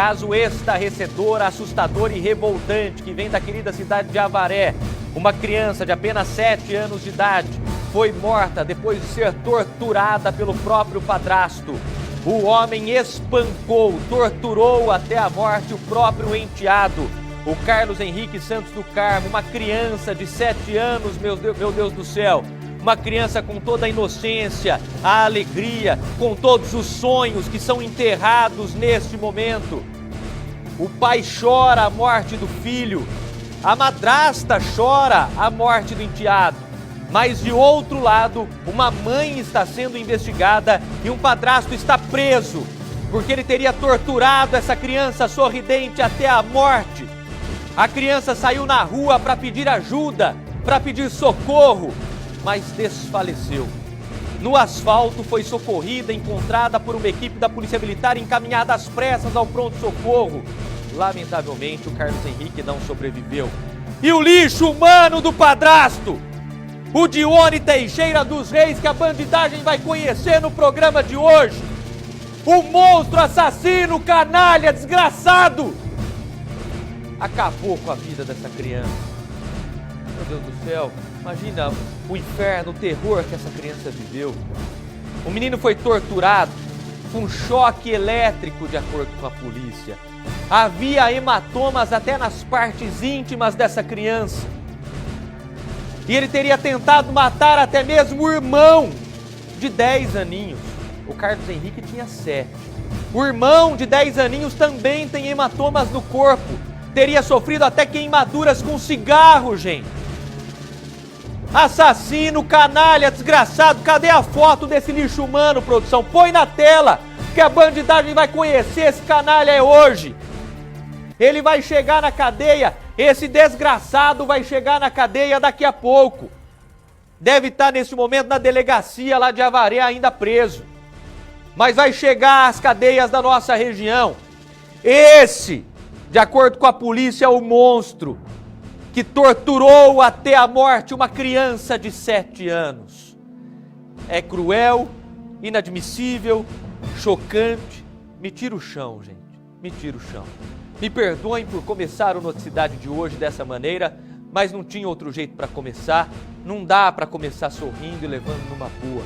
Caso estarrecedor, assustador e revoltante que vem da querida cidade de Avaré. Uma criança de apenas 7 anos de idade foi morta depois de ser torturada pelo próprio padrasto. O homem espancou, torturou até a morte o próprio enteado, o Carlos Henrique Santos do Carmo, uma criança de 7 anos, meu Deus do céu. Uma criança com toda a inocência, a alegria, com todos os sonhos que são enterrados neste momento. O pai chora a morte do filho, a madrasta chora a morte do enteado. Mas de outro lado, uma mãe está sendo investigada e um padrasto está preso, porque ele teria torturado essa criança sorridente até a morte. A criança saiu na rua para pedir ajuda, para pedir socorro, mas desfaleceu. No asfalto foi socorrida, encontrada por uma equipe da Polícia Militar encaminhada às pressas ao pronto-socorro. Lamentavelmente, o Carlos Henrique não sobreviveu. E o lixo humano do padrasto, o Dione Teixeira dos Reis, que a bandidagem vai conhecer no programa de hoje. O monstro assassino, canalha, desgraçado, acabou com a vida dessa criança. Meu Deus do céu, imagina o inferno, o terror que essa criança viveu. O menino foi torturado com choque elétrico, de acordo com a polícia. Havia hematomas até nas partes íntimas dessa criança. E ele teria tentado matar até mesmo o irmão de 10 aninhos. O Carlos Henrique tinha 7. O irmão de 10 aninhos também tem hematomas no corpo. Teria sofrido até queimaduras com cigarro, gente. Assassino, canalha, desgraçado. Cadê a foto desse lixo humano, produção? Põe na tela, que a bandidagem vai conhecer esse canalha hoje. Ele vai chegar na cadeia, esse desgraçado vai chegar na cadeia daqui a pouco. Deve estar nesse momento na delegacia lá de Avaré ainda preso. Mas vai chegar às cadeias da nossa região. Esse, de acordo com a polícia, é o monstro que torturou até a morte uma criança de 7 anos. É cruel, inadmissível, chocante. Me tira o chão, gente. Me tira o chão. Me perdoem por começar o Noticidade de hoje dessa maneira, mas não tinha outro jeito para começar. Não dá para começar sorrindo e levando numa boa.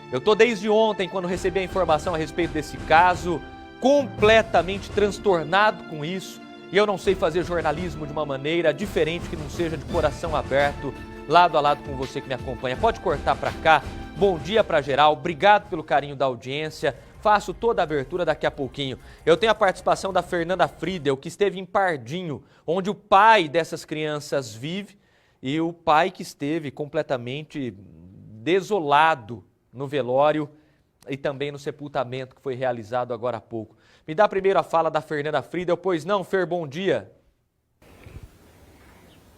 Eu estou desde ontem, quando recebi a informação a respeito desse caso, completamente transtornado com isso. E eu não sei fazer jornalismo de uma maneira diferente que não seja de coração aberto, lado a lado com você que me acompanha. Pode cortar para cá. Bom dia para geral. Obrigado pelo carinho da audiência. Faço toda a abertura daqui a pouquinho. Eu tenho a participação da Fernanda Friedel, que esteve em Pardinho, onde o pai dessas crianças vive, e o pai que esteve completamente desolado no velório e também no sepultamento que foi realizado agora há pouco. Me dá primeiro a fala da Fernanda Friedel, pois não, Fer, bom dia.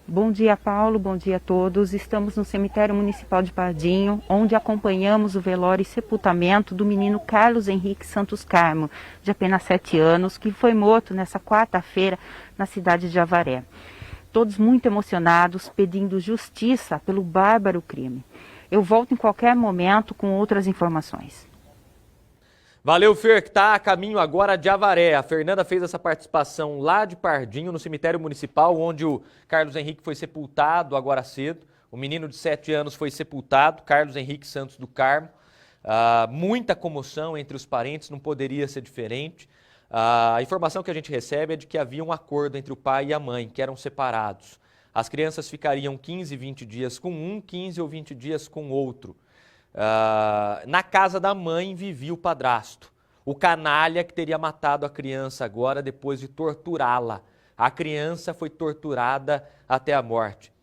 Bom dia, Paulo, bom dia a todos. Estamos no cemitério municipal de Pardinho, onde acompanhamos o velório e sepultamento do menino Carlos Henrique Santos Carmo, de apenas 7 anos, que foi morto nessa quarta-feira na cidade de Avaré. Todos muito emocionados, pedindo justiça pelo bárbaro crime. Eu volto em qualquer momento com outras informações. Valeu, Fer, que está a caminho agora de Avaré. A Fernanda fez essa participação lá de Pardinho, no cemitério municipal, onde o Carlos Henrique foi sepultado agora cedo. O menino de 7 anos foi sepultado, Carlos Henrique Santos do Carmo. Muita comoção entre os parentes, não poderia ser diferente. A informação que a gente recebe é de que havia um acordo entre o pai e a mãe, que eram separados. As crianças ficariam 15, 20 dias com um, 15 ou 20 dias com outro. Na casa da mãe vivia o padrasto, o canalha que teria matado a criança agora depois de torturá-la. A criança foi torturada até a morte.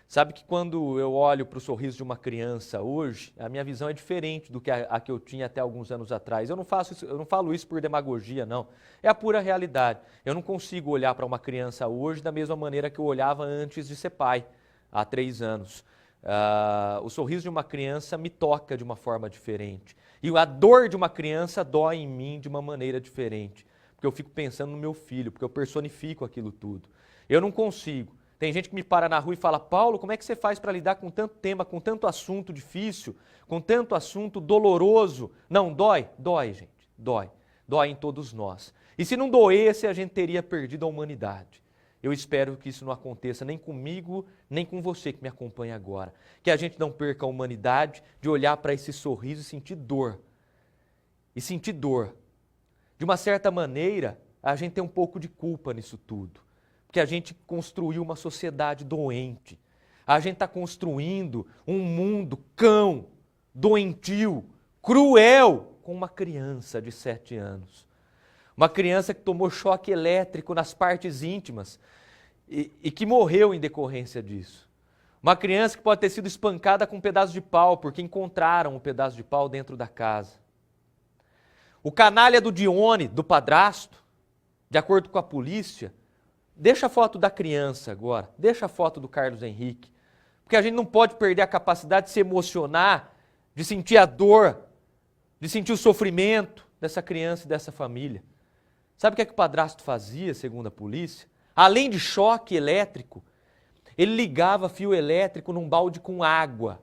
Sabe que quando eu olho para o sorriso de uma criança hoje, a minha visão é diferente do que a que eu tinha até alguns anos atrás. Eu não falo isso por demagogia, não. É a pura realidade. Eu não consigo olhar para uma criança hoje da mesma maneira que eu olhava antes de ser pai, há 3 anos. O sorriso de uma criança me toca de uma forma diferente. E a dor de uma criança dói em mim de uma maneira diferente. Porque eu fico pensando no meu filho, porque eu personifico aquilo tudo. Eu não consigo. Tem gente que me para na rua e fala: Paulo, como é que você faz para lidar com tanto tema, com tanto assunto difícil, com tanto assunto doloroso? Não, dói? Dói, gente, dói. Dói em todos nós. E se não doesse, a gente teria perdido a humanidade. Eu espero que isso não aconteça nem comigo, nem com você que me acompanha agora. Que a gente não perca a humanidade de olhar para esse sorriso e sentir dor. E sentir dor. De uma certa maneira, a gente tem um pouco de culpa nisso tudo. Porque a gente construiu uma sociedade doente. A gente está construindo um mundo cão, doentio, cruel, com uma criança de 7 anos. Uma criança que tomou choque elétrico nas partes íntimas e que morreu em decorrência disso. Uma criança que pode ter sido espancada com um pedaço de pau, porque encontraram um pedaço de pau dentro da casa. O canalha do Dione, do padrasto, de acordo com a polícia, deixa a foto da criança agora, deixa a foto do Carlos Henrique, porque a gente não pode perder a capacidade de se emocionar, de sentir a dor, de sentir o sofrimento dessa criança e dessa família. Sabe o que é que o padrasto fazia, segundo a polícia? Além de choque elétrico, ele ligava fio elétrico num balde com água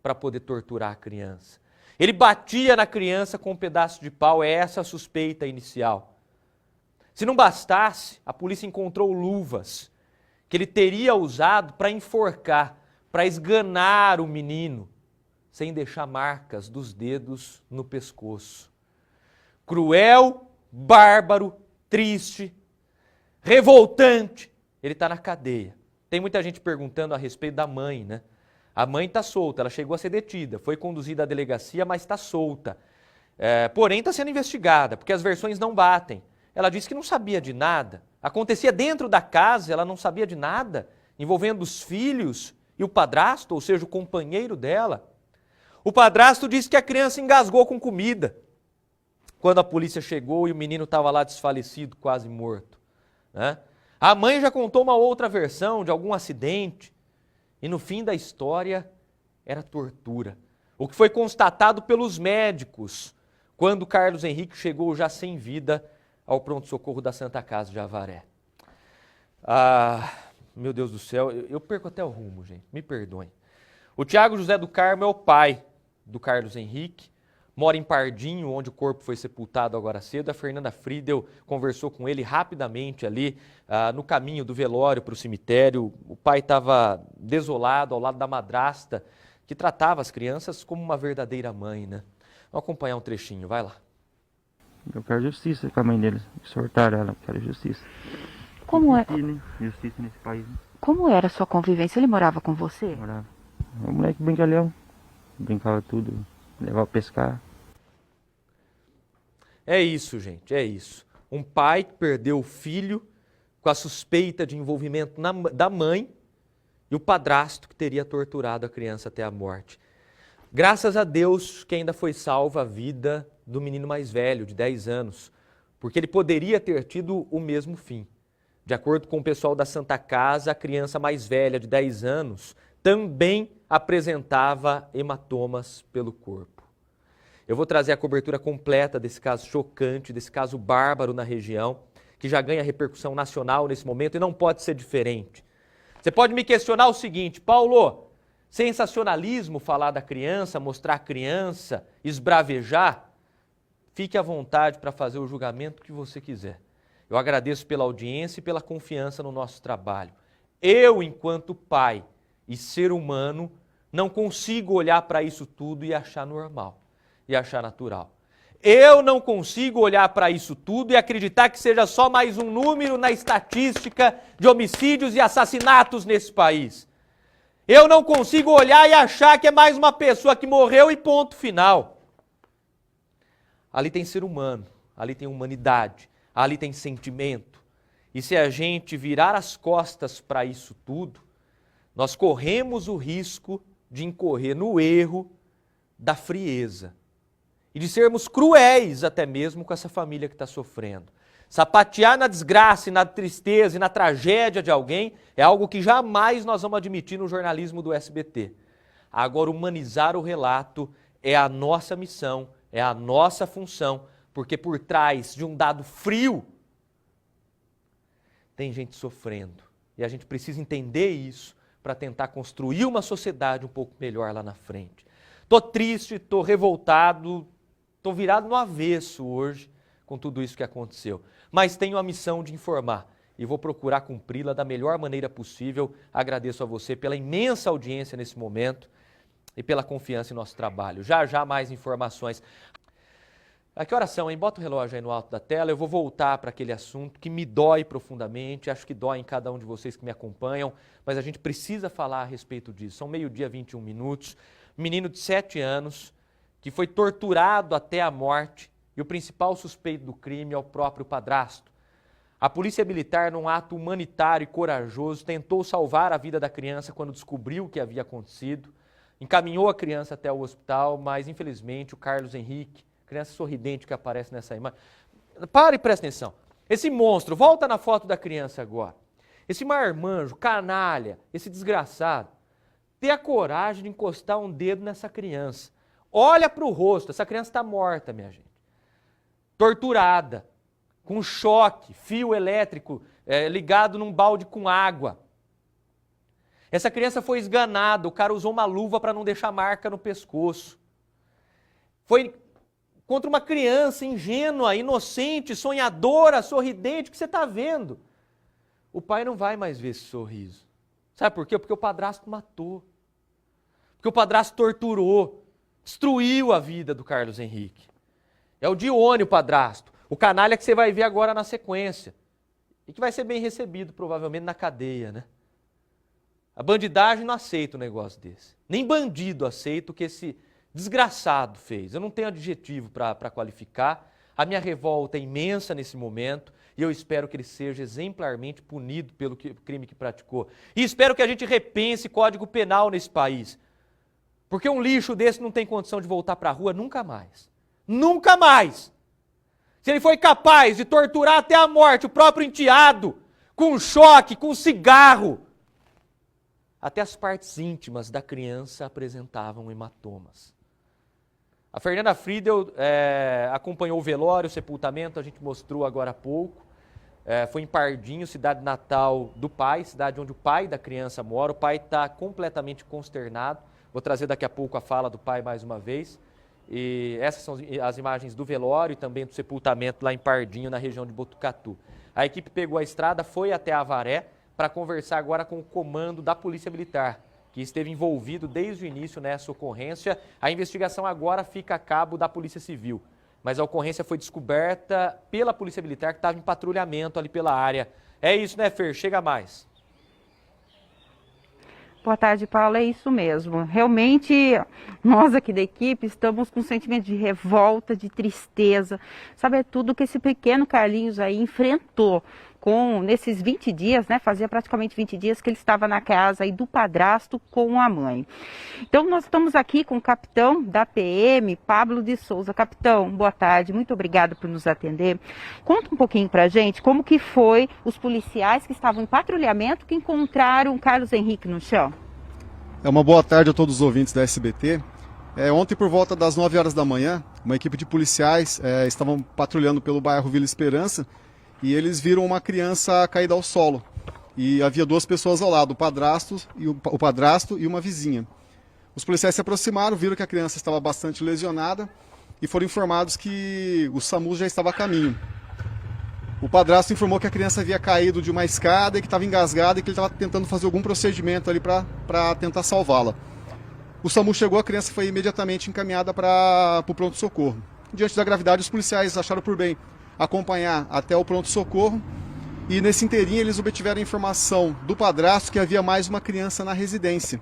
para poder torturar a criança. Ele batia na criança com um pedaço de pau, é essa a suspeita inicial. Se não bastasse, a polícia encontrou luvas que ele teria usado para enforcar, para esganar o menino, sem deixar marcas dos dedos no pescoço. Cruel, bárbaro, triste, revoltante, ele está na cadeia. Tem muita gente perguntando a respeito da mãe, né? A mãe está solta, ela chegou a ser detida, foi conduzida à delegacia, mas está solta. Porém, está sendo investigada, porque as versões não batem. Ela disse que não sabia de nada. Acontecia dentro da casa, ela não sabia de nada, envolvendo os filhos e o padrasto, ou seja, o companheiro dela. O padrasto disse que a criança engasgou com comida quando a polícia chegou e o menino estava lá desfalecido, quase morto, né? A mãe já contou uma outra versão de algum acidente e no fim da história era tortura. O que foi constatado pelos médicos quando Carlos Henrique chegou já sem vida ao pronto-socorro da Santa Casa de Avaré. Meu Deus do céu, eu perco até o rumo, gente, me perdoem. O Tiago José do Carmo é o pai do Carlos Henrique, mora em Pardinho, onde o corpo foi sepultado agora cedo. A Fernanda Friedel conversou com ele rapidamente ali no caminho do velório para o cemitério. O pai estava desolado ao lado da madrasta, que tratava as crianças como uma verdadeira mãe, né? Vamos acompanhar um trechinho, vai lá. Eu quero justiça com a mãe deles, exortaram ela, eu quero justiça. Como é? Justiça nesse país, né? Como era a sua convivência? Ele morava com você? Morava. O moleque brincalhão, brincava tudo, levava a pescar. É isso, gente, é isso. Um pai que perdeu o filho com a suspeita de envolvimento da mãe e o padrasto que teria torturado a criança até a morte. Graças a Deus que ainda foi salva a vida do menino mais velho, de 10 anos, porque ele poderia ter tido o mesmo fim. De acordo com o pessoal da Santa Casa, a criança mais velha, de 10 anos, também apresentava hematomas pelo corpo. Eu vou trazer a cobertura completa desse caso chocante, desse caso bárbaro na região, que já ganha repercussão nacional nesse momento e não pode ser diferente. Você pode me questionar o seguinte: Paulo, sensacionalismo falar da criança, mostrar a criança, esbravejar? Fique à vontade para fazer o julgamento que você quiser. Eu agradeço pela audiência e pela confiança no nosso trabalho. Eu, enquanto pai e ser humano, não consigo olhar para isso tudo e achar normal, e achar natural. Eu não consigo olhar para isso tudo e acreditar que seja só mais um número na estatística de homicídios e assassinatos nesse país. Eu não consigo olhar e achar que é mais uma pessoa que morreu e ponto final. Ali tem ser humano, ali tem humanidade, ali tem sentimento. E se a gente virar as costas para isso tudo, nós corremos o risco de incorrer no erro da frieza e de sermos cruéis até mesmo com essa família que está sofrendo. Sapatear na desgraça e na tristeza e na tragédia de alguém é algo que jamais nós vamos admitir no jornalismo do SBT. Agora, humanizar o relato é a nossa missão, é a nossa função, porque por trás de um dado frio tem gente sofrendo. E a gente precisa entender isso para tentar construir uma sociedade um pouco melhor lá na frente. Estou triste, estou revoltado, estou virado no avesso hoje com tudo isso que aconteceu. Mas tenho a missão de informar e vou procurar cumpri-la da melhor maneira possível. Agradeço a você pela imensa audiência nesse momento e pela confiança em nosso trabalho. Já já mais informações. A que horas são, hein? Bota o relógio aí no alto da tela. Eu vou voltar para aquele assunto que me dói profundamente, acho que dói em cada um de vocês que me acompanham, mas a gente precisa falar a respeito disso. São 12h, 21 minutos. Menino de 7 anos que foi torturado até a morte e o principal suspeito do crime é o próprio padrasto. A polícia militar, num ato humanitário e corajoso, tentou salvar a vida da criança quando descobriu o que havia acontecido, encaminhou a criança até o hospital, mas infelizmente o Carlos Henrique, criança sorridente que aparece nessa imagem. Para e presta atenção. Esse monstro, volta na foto da criança agora. Esse marmanjo, canalha, esse desgraçado, ter a coragem de encostar um dedo nessa criança. Olha para o rosto, essa criança está morta, minha gente. Torturada, com choque, fio elétrico ligado num balde com água. Essa criança foi esganada, o cara usou uma luva para não deixar marca no pescoço. Foi contra uma criança ingênua, inocente, sonhadora, sorridente, que você está vendo. O pai não vai mais ver esse sorriso. Sabe por quê? Porque o padrasto matou. Porque o padrasto torturou, destruiu a vida do Carlos Henrique. É o Dione, o padrasto. O canalha que você vai ver agora na sequência. E que vai ser bem recebido, provavelmente, na cadeia, né? A bandidagem não aceita um negócio desse. Nem bandido aceita o que esse desgraçado fez. Eu não tenho adjetivo para qualificar. A minha revolta é imensa nesse momento e eu espero que ele seja exemplarmente punido pelo crime que praticou. E espero que a gente repense Código Penal nesse país. Porque um lixo desse não tem condição de voltar para a rua nunca mais. Nunca mais! Se ele foi capaz de torturar até a morte o próprio enteado, com choque, com cigarro, até as partes íntimas da criança apresentavam hematomas. A Fernanda Friedel acompanhou o velório, o sepultamento, a gente mostrou agora há pouco. Foi em Pardinho, cidade natal do pai, cidade onde o pai da criança mora. O pai está completamente consternado. Vou trazer daqui a pouco a fala do pai mais uma vez. E essas são as imagens do velório e também do sepultamento lá em Pardinho, na região de Botucatu. A equipe pegou a estrada, foi até Avaré para conversar agora com o comando da Polícia Militar, que esteve envolvido desde o início nessa ocorrência. A investigação agora fica a cabo da Polícia Civil, mas a ocorrência foi descoberta pela Polícia Militar, que estava em patrulhamento ali pela área. É isso, né, Fer? Chega mais. Boa tarde, Paulo. É isso mesmo. Realmente, nós aqui da equipe estamos com um sentimento de revolta, de tristeza. Sabe, é tudo que esse pequeno Carlinhos aí enfrentou nesses 20 dias, né? Fazia praticamente 20 dias que ele estava na casa aí do padrasto com a mãe. Então, nós estamos aqui com o capitão da PM, Pablo de Souza. Capitão, boa tarde. Muito obrigada por nos atender. Conta um pouquinho pra gente como que foi os policiais que estavam em patrulhamento que encontraram o Carlos Henrique no chão. Uma boa tarde a todos os ouvintes da SBT. Ontem, por volta das 9 horas da manhã, uma equipe de policiais estavam patrulhando pelo bairro Vila Esperança e eles viram uma criança caída ao solo. E havia duas pessoas ao lado, o padrasto e uma vizinha. Os policiais se aproximaram, viram que a criança estava bastante lesionada e foram informados que o SAMU já estava a caminho. O padrasto informou que a criança havia caído de uma escada e que estava engasgada e que ele estava tentando fazer algum procedimento ali para tentar salvá-la. O SAMU chegou, a criança foi imediatamente encaminhada para o pronto-socorro. Diante da gravidade, os policiais acharam por bem acompanhar até o pronto-socorro e nesse inteirinho eles obtiveram a informação do padrasto que havia mais uma criança na residência.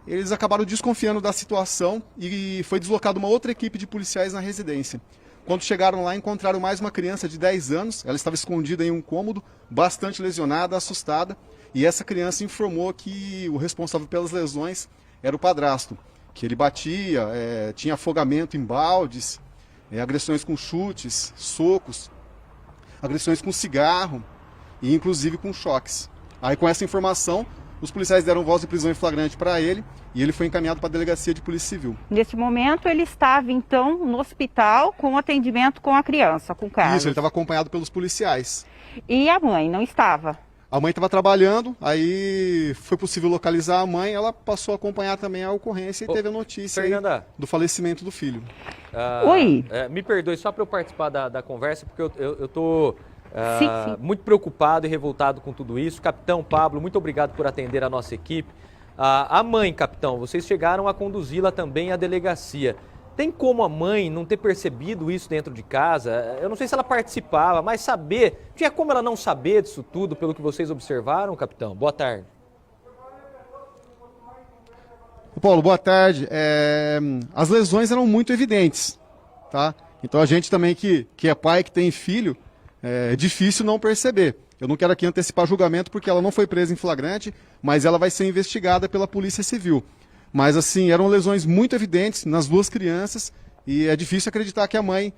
Eles acabaram desconfiando da situação e foi deslocada uma outra equipe de policiais na residência. Quando chegaram lá, encontraram mais uma criança de 10 anos, ela estava escondida em um cômodo, bastante lesionada, assustada, e essa criança informou que o responsável pelas lesões era o padrasto, que ele batia, tinha afogamento em baldes, agressões com chutes, socos, agressões com cigarro e inclusive com choques. Aí com essa informação, os policiais deram voz de prisão em flagrante para ele e ele foi encaminhado para a delegacia de polícia civil. Neste momento ele estava então no hospital com atendimento com a criança, com o Carlos. Isso, ele estava acompanhado pelos policiais. E a mãe não estava? A mãe estava trabalhando, aí foi possível localizar a mãe, ela passou a acompanhar também a ocorrência e teve a notícia aí do falecimento do filho. Oi. Me perdoe, só para eu participar da conversa, porque eu estou muito preocupado e revoltado com tudo isso. Capitão Pablo, muito obrigado por atender a nossa equipe. A mãe, capitão, vocês chegaram a conduzi-la também à delegacia. Tem como a mãe não ter percebido isso dentro de casa? Eu não sei se ela participava, mas saber... Tinha como ela não saber disso tudo, pelo que vocês observaram, capitão? Boa tarde. Paulo, boa tarde. As lesões eram muito evidentes, tá? Então a gente também que é pai, que tem filho, é difícil não perceber. Eu não quero aqui antecipar julgamento porque ela não foi presa em flagrante, mas ela vai ser investigada pela Polícia Civil. Mas, assim, eram lesões muito evidentes nas duas crianças e é difícil acreditar que a mãe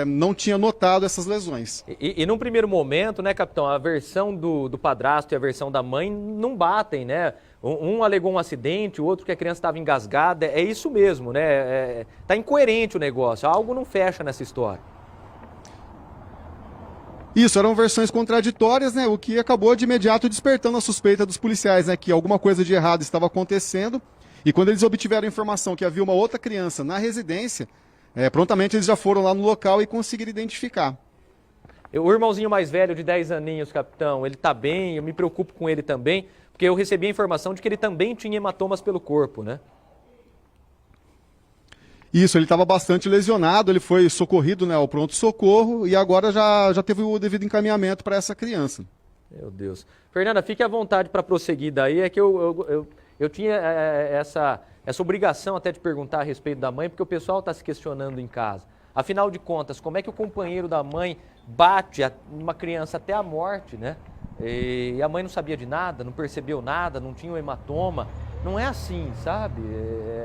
não tinha notado essas lesões. E num primeiro momento, né, capitão, a versão do padrasto e a versão da mãe não batem, né? Um alegou um acidente, o outro que a criança estava engasgada. É isso mesmo, né? Tá incoerente o negócio, algo não fecha nessa história. Isso, eram versões contraditórias, né? O que acabou de imediato despertando a suspeita dos policiais, né? Que alguma coisa de errado estava acontecendo. E quando eles obtiveram a informação que havia uma outra criança na residência, prontamente eles já foram lá no local e conseguiram identificar. O irmãozinho mais velho de 10 aninhos, capitão, ele tá bem, eu me preocupo com ele também, porque eu recebi a informação de que ele também tinha hematomas pelo corpo, né? Isso, ele estava bastante lesionado, ele foi socorrido, né, ao pronto-socorro e agora já teve o devido encaminhamento para essa criança. Meu Deus. Fernanda, fique à vontade para prosseguir daí, é que eu tinha essa obrigação até de perguntar a respeito da mãe, porque o pessoal está se questionando em casa. Afinal de contas, como é que o companheiro da mãe bate uma criança até a morte, né? E a mãe não sabia de nada, não percebeu nada, não tinha um hematoma. Não é assim, sabe?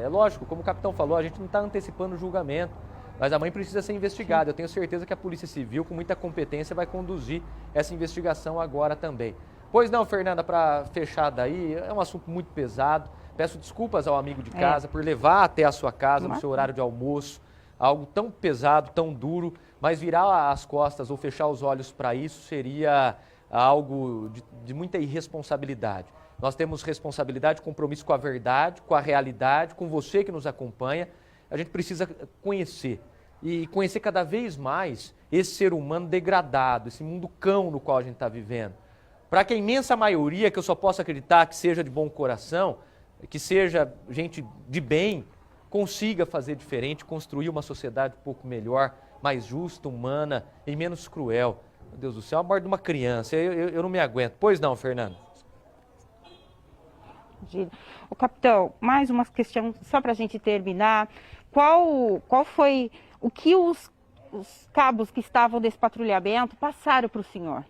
É lógico, como o capitão falou, a gente não está antecipando o julgamento, mas a mãe precisa ser investigada. Eu tenho certeza que a Polícia Civil, com muita competência, vai conduzir essa investigação agora também. Pois não, Fernanda, para fechar daí, é um assunto muito pesado. Peço desculpas ao amigo de casa por levar até a sua casa no seu horário de almoço, algo tão pesado, tão duro, mas virar as costas ou fechar os olhos para isso seria algo de muita irresponsabilidade. Nós temos responsabilidade, compromisso com a verdade, com a realidade, com você que nos acompanha. A gente precisa conhecer e conhecer cada vez mais esse ser humano degradado, esse mundo cão no qual a gente está vivendo. Para que a imensa maioria, que eu só posso acreditar que seja de bom coração, que seja gente de bem, consiga fazer diferente, construir uma sociedade um pouco melhor, mais justa, humana e menos cruel. Meu Deus do céu, a morte de uma criança, eu não me aguento. Pois não, Fernando? O capitão, mais uma questão só para a gente terminar. Qual foi o que os cabos que estavam nesse patrulhamento passaram para o senhor?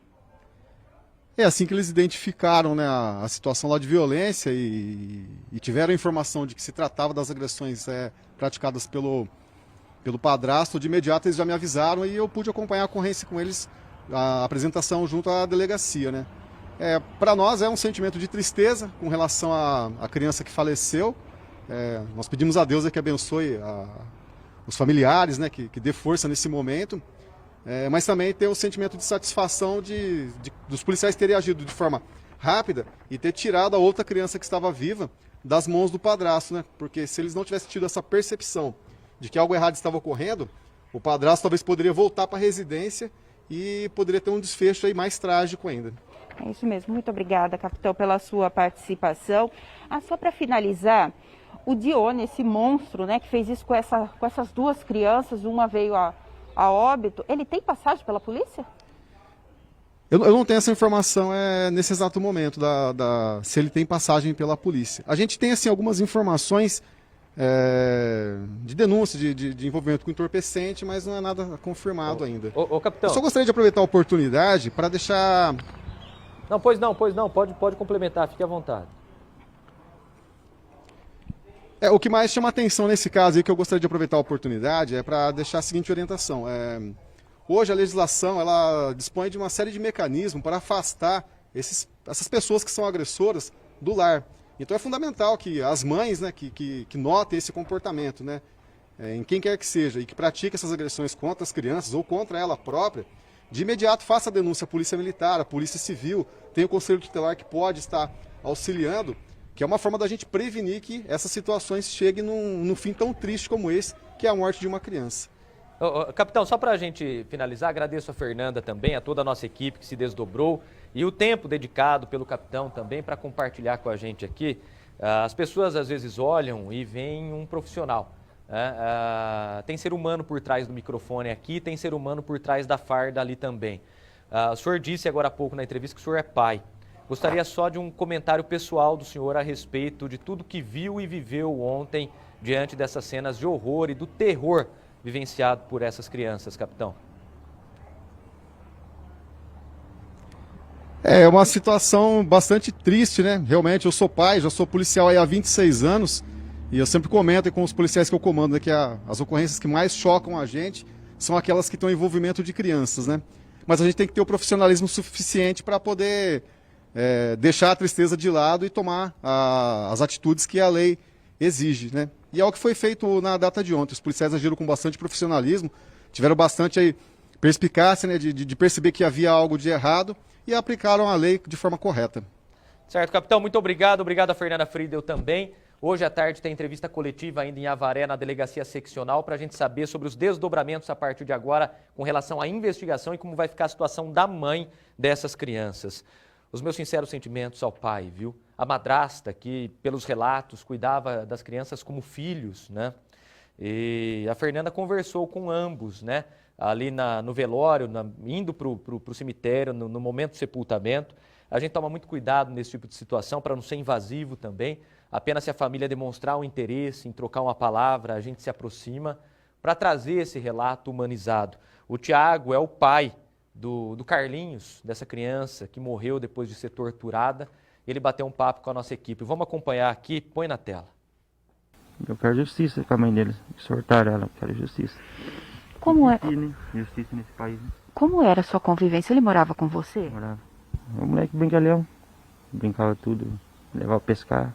É assim que eles identificaram, né, a situação lá de violência e tiveram a informação de que se tratava das agressões praticadas pelo padrasto. De imediato eles já me avisaram e eu pude acompanhar a ocorrência com eles, a apresentação junto à delegacia, né? Para nós é um sentimento de tristeza com relação à criança que faleceu. Nós pedimos a Deus que abençoe os familiares, né, que dê força nesse momento. Mas também ter o sentimento de satisfação dos policiais terem agido de forma rápida e ter tirado a outra criança que estava viva das mãos do padrasto, né? Porque se eles não tivessem tido essa percepção de que algo errado estava ocorrendo, o padrasto talvez poderia voltar para a residência e poderia ter um desfecho aí mais trágico ainda. É isso mesmo. Muito obrigada, capitão, pela sua participação. Só para finalizar, o Dione, esse monstro, né, que fez isso com essas duas crianças, uma veio a óbito, ele tem passagem pela polícia? Eu não tenho essa informação nesse exato momento, se ele tem passagem pela polícia. A gente tem assim, algumas informações de denúncia, de envolvimento com entorpecente, mas não é nada confirmado ainda. Ô, capitão. Eu só gostaria de aproveitar a oportunidade para deixar... Não, pois não, pode complementar, fique à vontade. O que mais chama atenção nesse caso aí, que eu gostaria de aproveitar a oportunidade, é para deixar a seguinte orientação. Hoje a legislação ela dispõe de uma série de mecanismos para afastar essas pessoas que são agressoras do lar. Então é fundamental que as mães, né, que notem esse comportamento, né, em quem quer que seja, e que pratique essas agressões contra as crianças ou contra ela própria, de imediato faça a denúncia à Polícia Militar, à Polícia Civil, tem o Conselho Tutelar que pode estar auxiliando, que é uma forma da gente prevenir que essas situações cheguem num fim tão triste como esse, que é a morte de uma criança. Capitão, só para a gente finalizar, agradeço a Fernanda também, a toda a nossa equipe que se desdobrou e o tempo dedicado pelo capitão também para compartilhar com a gente aqui. As pessoas às vezes olham e veem um profissional. Tem ser humano por trás do microfone aqui, tem ser humano por trás da farda ali também. O senhor disse agora há pouco na entrevista que o senhor é pai. Gostaria só de um comentário pessoal do senhor a respeito de tudo que viu e viveu ontem diante dessas cenas de horror e do terror vivenciado por essas crianças, capitão. É uma situação bastante triste, né? Realmente, eu sou pai, já sou policial aí há 26 anos e eu sempre comento com os policiais que eu comando, né, que as ocorrências que mais chocam a gente são aquelas que têm envolvimento de crianças, né? Mas a gente tem que ter o profissionalismo suficiente para poder deixar a tristeza de lado e tomar as atitudes que a lei exige, né? E é o que foi feito na data de ontem. Os policiais agiram com bastante profissionalismo, tiveram bastante aí perspicácia, né, de perceber que havia algo de errado e aplicaram a lei de forma correta. Certo, capitão, muito obrigado. Obrigado a Fernanda Friedel também. Hoje à tarde tem entrevista coletiva ainda em Avaré, na delegacia seccional, para a gente saber sobre os desdobramentos a partir de agora com relação à investigação e como vai ficar a situação da mãe dessas crianças. Os meus sinceros sentimentos ao pai, viu? A madrasta que, pelos relatos, cuidava das crianças como filhos, né? E a Fernanda conversou com ambos, né? Ali no velório, indo para o cemitério, no momento do sepultamento. A gente toma muito cuidado nesse tipo de situação para não ser invasivo também. Apenas se a família demonstrar um interesse em trocar uma palavra, a gente se aproxima para trazer esse relato humanizado. O Tiago é o pai do Carlinhos, dessa criança que morreu depois de ser torturada. Ele bateu um papo com a nossa equipe. Vamos acompanhar aqui, põe na tela. Eu quero justiça com a mãe dele, exortar ela, eu quero justiça. Como é? Né? Justiça nesse país, né? Como era a sua convivência? Ele morava com você? Morava. O moleque brincalhão, brincava tudo, levava pescar,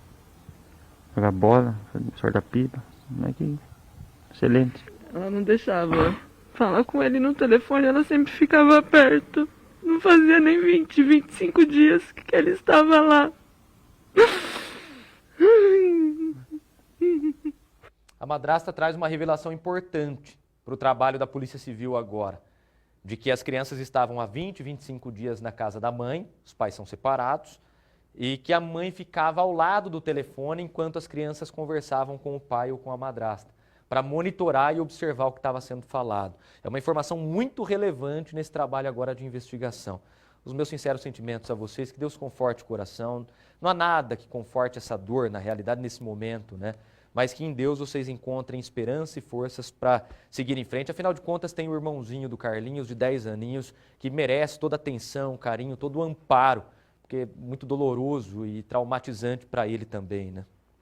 jogar bola, sortar pipa, moleque excelente. Ela não deixava falar com ele no telefone, ela sempre ficava perto. Não fazia nem 20, 25 dias que ele estava lá. A madrasta traz uma revelação importante para o trabalho da Polícia Civil agora, de que as crianças estavam há 20, 25 dias na casa da mãe, os pais são separados, e que a mãe ficava ao lado do telefone enquanto as crianças conversavam com o pai ou com a madrasta, para monitorar e observar o que estava sendo falado. É uma informação muito relevante nesse trabalho agora de investigação. Os meus sinceros sentimentos a vocês, que Deus conforte o coração. Não há nada que conforte essa dor, na realidade, nesse momento, né? Mas que em Deus vocês encontrem esperança e forças para seguir em frente. Afinal de contas, tem o irmãozinho do Carlinhos, de 10 aninhos, que merece toda a atenção, carinho, todo o amparo, porque é muito doloroso e traumatizante para ele também, né?